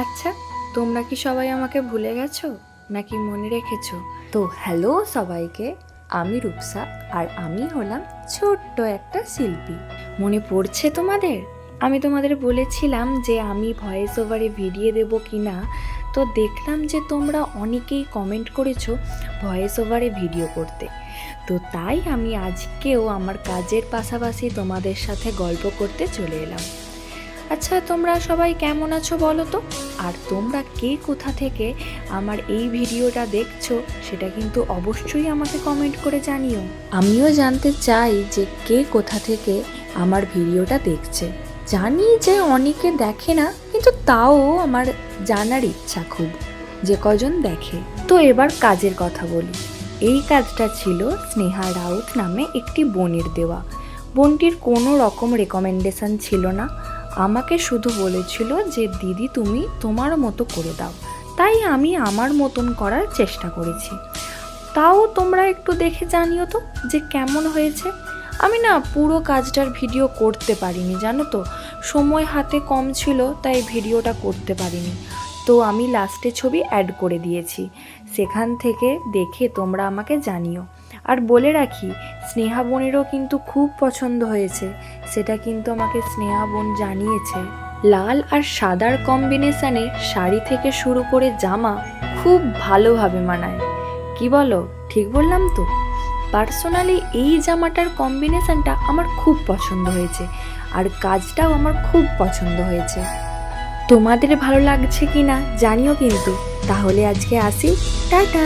আচ্ছা, তোমরা কি সবাই আমাকে ভুলে গেছো নাকি মনে রেখেছো? তো হ্যালো সবাইকে, আমি রূপসা আর আমি হলাম ছোট্ট একটা শিল্পী। মনে পড়ছে তোমাদের? আমি তোমাদের বলেছিলাম যে আমি ভয়েস ওভারে ভিডিও দেবো কি না। তো দেখলাম যে তোমরা অনেকেই কমেন্ট করেছো ভয়েস ওভারে ভিডিও করতে। তো তাই আমি আজকেও আমার কাজের পাশাপাশি তোমাদের সাথে গল্প করতে চলে এলাম। আচ্ছা, তোমরা সবাই কেমন আছো বলো তো? আর তোমরা কে কোথা থেকে আমার এই ভিডিওটা দেখছো সেটা কিন্তু অবশ্যই আমাকে কমেন্ট করে জানিও। আমিও জানতে চাই যে কে কোথা থেকে আমার ভিডিওটা দেখছে। জানি যে অনেকে দেখে না, কিন্তু তাও আমার জানার ইচ্ছা খুব যে কজন দেখে। তো এবার কাজের কথা বলি। এই কাজটা ছিল স্নেহা রাউত নামে একটি বোনের দেওয়া। বোনটির কোনো রকম রেকমেন্ডেশন ছিল না, আমাকে শুধু বলেছিল যে দিদি তুমি তোমার মতো করে দাও। তাই আমি আমার মতন করার চেষ্টা করেছি। তাও তোমরা একটু দেখে জানিও তো যে কেমন হয়েছে। আমি না পুরো কাজটার ভিডিও করতে পারিনি, জানো তো, সময় হাতে কম ছিল তাই ভিডিওটা করতে পারিনি। তো আমি লাস্টে ছবি অ্যাড করে দিয়েছি, সেখান থেকে দেখে তোমরা আমাকে জানিও। আর বলে রাখি, স্নেহা বোনেরও কিন্তু খুব পছন্দ হয়েছে, সেটা কিন্তু আমাকে স্নেহা বোন জানিয়েছে। লাল আর সাদার কম্বিনেশনে শাড়ি থেকে শুরু করে জামা খুব ভালোভাবে মানায়। কি বলো, ঠিক বললাম তো? পার্সোনালি এই জামাটার কম্বিনেশনটা আমার খুব পছন্দ হয়েছে, আর কাজটাও আমার খুব পছন্দ হয়েছে। তোমাদের ভালো লাগছে কি না জানিও কিন্তু। তাহলে আজকে আসি, টাটা।